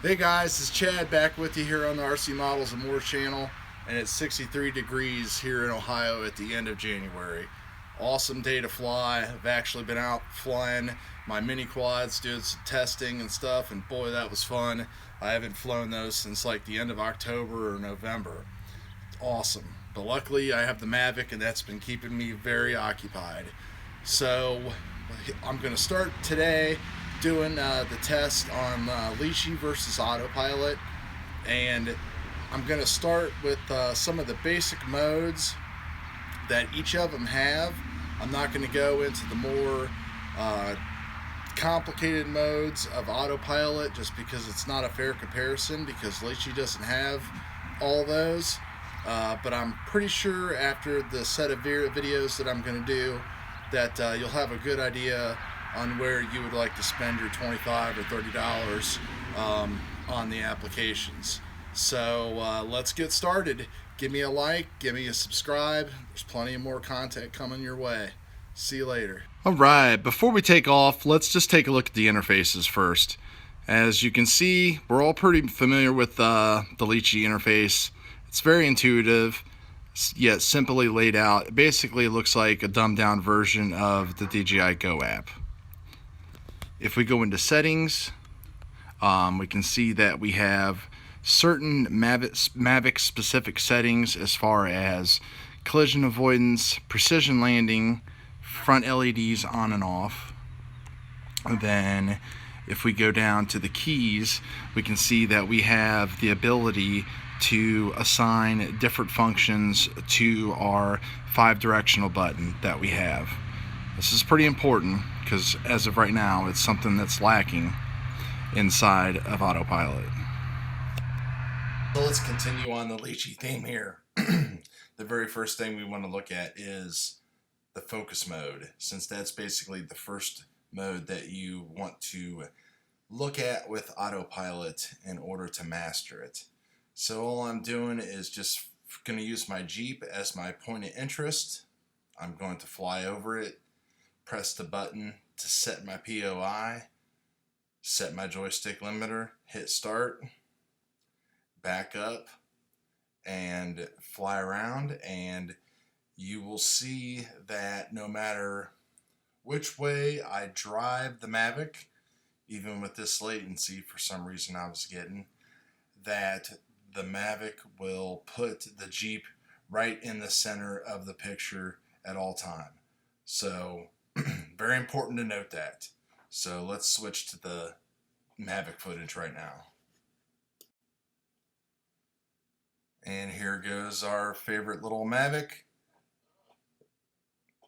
Hey guys, it's Chad back with you here on the RC Models and More channel, and it's 63 degrees here in Ohio at the end of January. Awesome day to fly. I've actually been out flying my mini quads, doing some testing and stuff, and boy, that was fun. I haven't flown those since like the end of October or November. It's awesome. But luckily, I have the Mavic, and that's been keeping me very occupied. So I'm going to start today doing the test on Litchi versus Autopilot, and I'm going to start with some of the basic modes that each of them have. I'm not going to go into the more complicated modes of Autopilot just because it's not a fair comparison, because Litchi doesn't have all those. But I'm pretty sure after the set of videos that I'm going to do that you'll have a good idea on where you would like to spend your $25 or $30 on the applications. So let's get started. Give me a like, give me a subscribe. There's plenty of more content coming your way. See you later. Alright, before we take off, let's just take a look at the interfaces first. As you can see, we're all pretty familiar with the Litchi interface. It's very intuitive, yet simply laid out. It basically looks like a dumbed down version of the DJI Go app. If we go into settings, we can see that we have certain Mavic specific settings as far as collision avoidance, precision landing, front LEDs on and off. And then if we go down to the keys, we can see that we have the ability to assign different functions to our 5-directional button that we have. This is pretty important because as of right now, it's something that's lacking inside of Autopilot. So let's continue on the Litchi theme here. The very first thing we want to look at is the focus mode, since that's basically the first mode that you want to look at with Autopilot in order to master it. So all I'm doing is just going to use my Jeep as my point of interest. I'm going to fly over it, press the button to set my POI, set my joystick limiter, hit start, back up, and fly around, and you will see that no matter which way I drive the Mavic, even with this latency for some reason I was getting, that the Mavic will put the Jeep right in the center of the picture at all time. So very important to note that. So let's switch to the Mavic footage right now. And here goes our favorite little Mavic.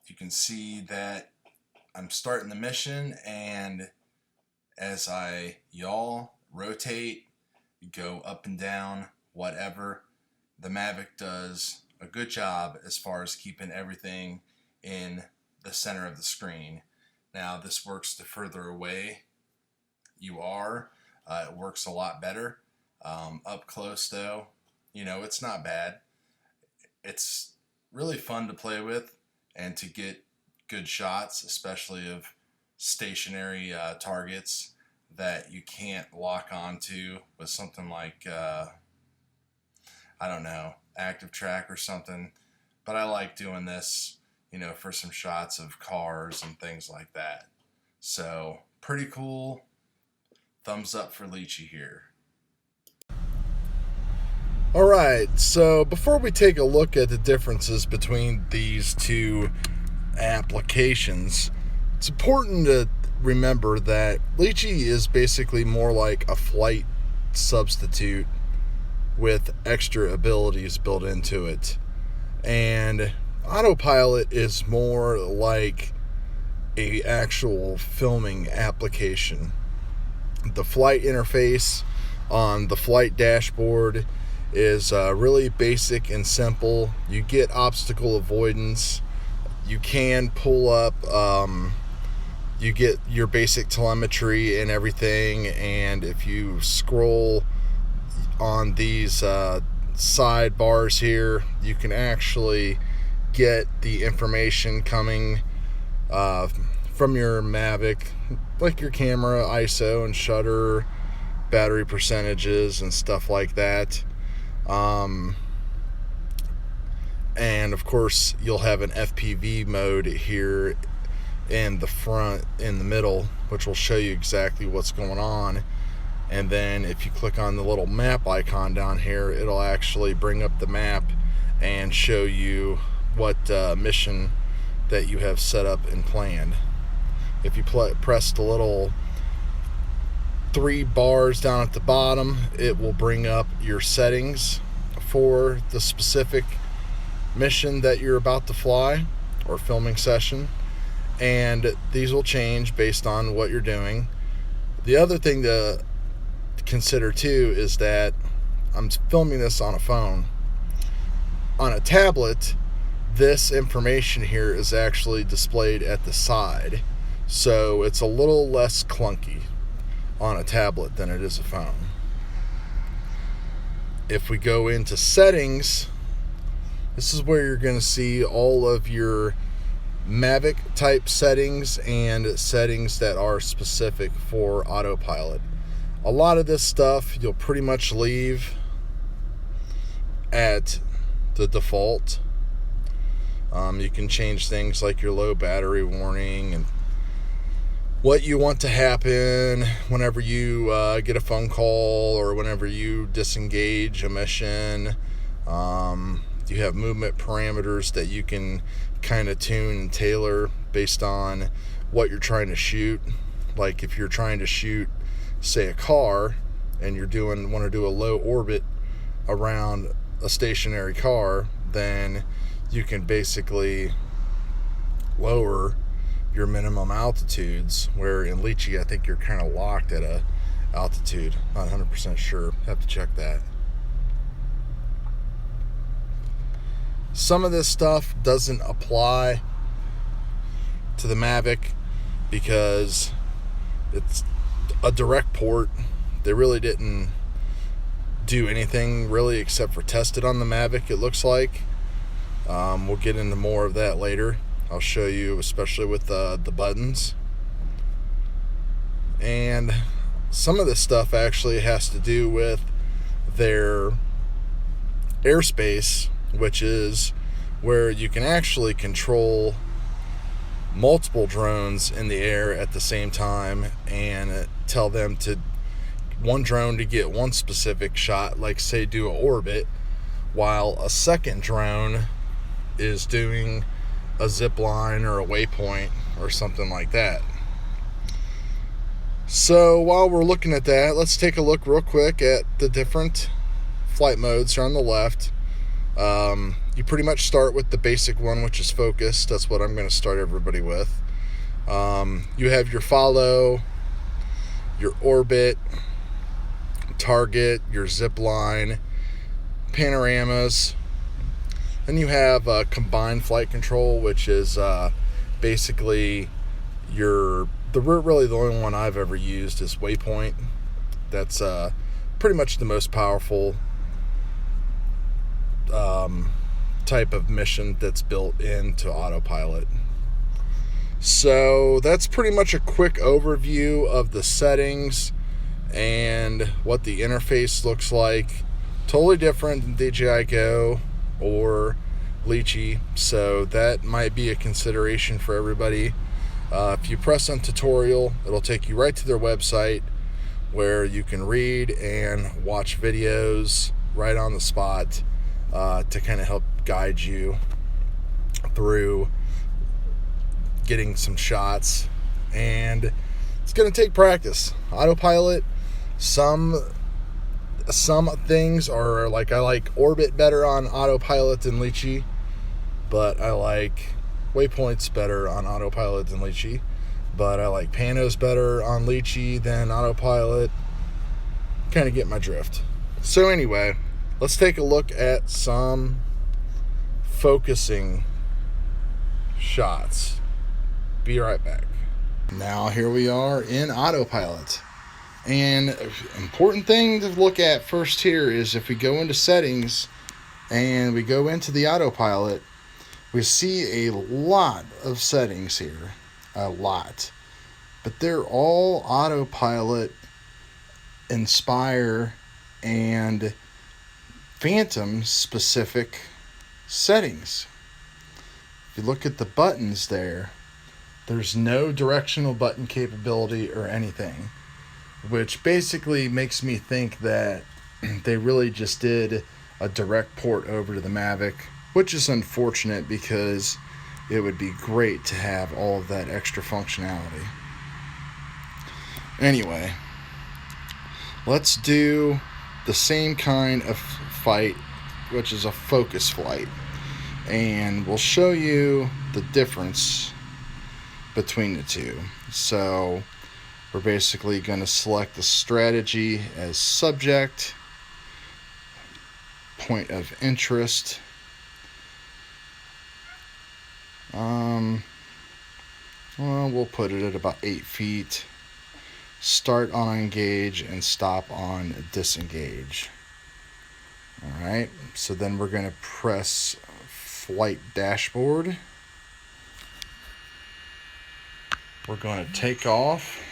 You can see that I'm starting the mission, and as I yaw, rotate, go up and down, whatever, the Mavic does a good job as far as keeping everything in the center of the screen. Now this works the further away you are. It works a lot better. Up close though, you know, it's not bad. It's really fun to play with and to get good shots, especially of stationary targets that you can't lock onto with something like I don't know, active track or something. But I like doing this, you know, for some shots of cars and things like that. So pretty cool. Thumbs up for Litchi here. Alright, so before we take a look at the differences between these two applications, it's important to remember that Litchi is basically more like a flight substitute with extra abilities built into it, and Autopilot is more like a actual filming application. The flight interface on the flight dashboard is really basic and simple. You get obstacle avoidance, you can pull up, you get your basic telemetry and everything, and if you scroll on these sidebars here, you can actually get the information coming from your Mavic, like your camera, ISO, and shutter, battery percentages and stuff like that. And of course you'll have an FPV mode here in the front, in the middle, which will show you exactly what's going on. And then if you click on the little map icon down here, it'll actually bring up the map and show you what mission that you have set up and planned. If you press the little 3 bars down at the bottom, it will bring up your settings for the specific mission that you're about to fly or filming session, and these will change based on what you're doing. The other thing to consider too is that I'm filming this on a phone. On a tablet, this information here is actually displayed at the side, so it's a little less clunky on a tablet than it is a phone. If we go into settings, this is where you're going to see all of your Mavic type settings and settings that are specific for Autopilot. A lot of this stuff you'll pretty much leave at the default. You can change things like your low battery warning and what you want to happen whenever you get a phone call or whenever you disengage a mission. You have movement parameters that you can kind of tune and tailor based on what you're trying to shoot. Like if you're trying to shoot, say, a car, and want to do a low orbit around a stationary car, then you can basically lower your minimum altitudes, where in Litchi I think you're kind of locked at a altitude. Not 100% sure, have to check that. Some of this stuff doesn't apply to the Mavic because it's a direct port. They really didn't do anything really except for test it on the Mavic, it looks like. We'll get into more of that later. I'll show you, especially with the buttons. And some of this stuff actually has to do with their airspace, which is where you can actually control multiple drones in the air at the same time and tell them to one drone to get one specific shot, like say do an orbit, while a second drone is doing a zip line or a waypoint or something like that. So while we're looking at that, let's take a look real quick at the different flight modes here on the left. You pretty much start with the basic one, which is focus. That's what I'm going to start everybody with. You have your follow, your orbit, target, your zip line, panoramas. Then you have combined flight control, which is basically really the only one I've ever used is waypoint. That's pretty much the most powerful type of mission that's built into Autopilot. So that's pretty much a quick overview of the settings and what the interface looks like. Totally different than DJI Go or Litchi, so that might be a consideration for everybody. If you press on tutorial, it'll take you right to their website where you can read and watch videos right on the spot to kind of help guide you through getting some shots. And it's going to take practice. Autopilot, some things are like, I like orbit better on Autopilot than Litchi, but I like waypoints better on Autopilot than Litchi, but I like panos better on Litchi than Autopilot. Kind of get my drift. So anyway, let's take a look at some focusing shots. Be right back. Now here we are in Autopilot. And an important thing to look at first here is if we go into settings and we go into the Autopilot, we see a lot of settings here. A lot. But they're all Autopilot Inspire and Phantom specific settings. If you look at the buttons there, there's no directional button capability or anything, which basically makes me think that they really just did a direct port over to the Mavic, which is unfortunate because it would be great to have all of that extra functionality. Anyway, let's do the same kind of fight, which is a focus flight, and we'll show you the difference between the two. So we're basically going to select the strategy as subject, point of interest, well, we'll put it at about 8 feet, start on engage and stop on disengage. Alright, so then we're going to press flight dashboard. We're going to take off.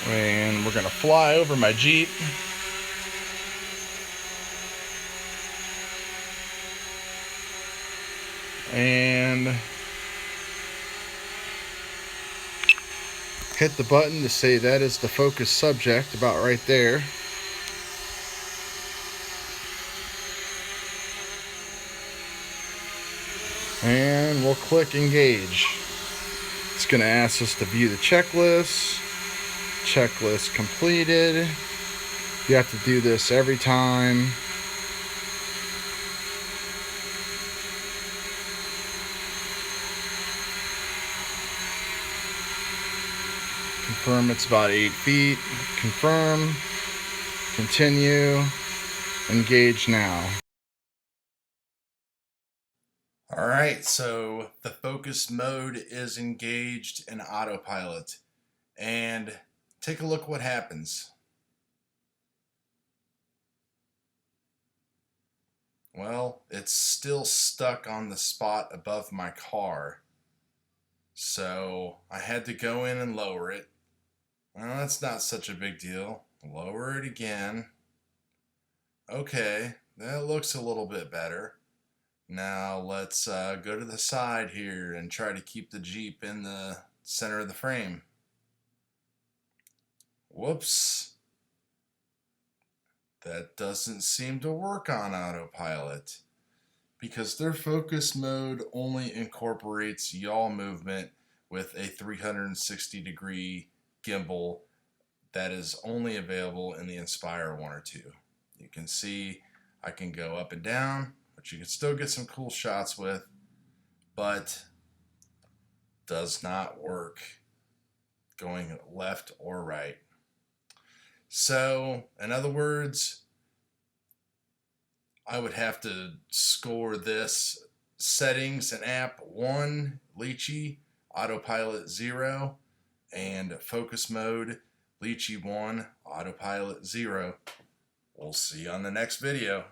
And we're going to fly over my Jeep. And hit the button to say that is the focus subject, about right there. And we'll click engage. It's going to ask us to view the checklist. Checklist completed. You have to do this every time. Confirm it's about 8 feet. Confirm. Continue. Engage now. Alright, so the focus mode is engaged in autopilot. And take a look what happens. Well, it's still stuck on the spot above my car. So I had to go in and lower it. Well, that's not such a big deal. Lower it again. Okay, that looks a little bit better. Now let's go to the side here and try to keep the Jeep in the center of the frame. Whoops. That doesn't seem to work on autopilot because their focus mode only incorporates yaw movement with a 360-degree gimbal that is only available in the Inspire 1 or 2. You can see I can go up and down, which you can still get some cool shots with, but does not work going left or right. So, in other words, I would have to score this settings and app 1, Litchi, autopilot 0, and focus mode, Litchi 1, autopilot 0. We'll see you on the next video.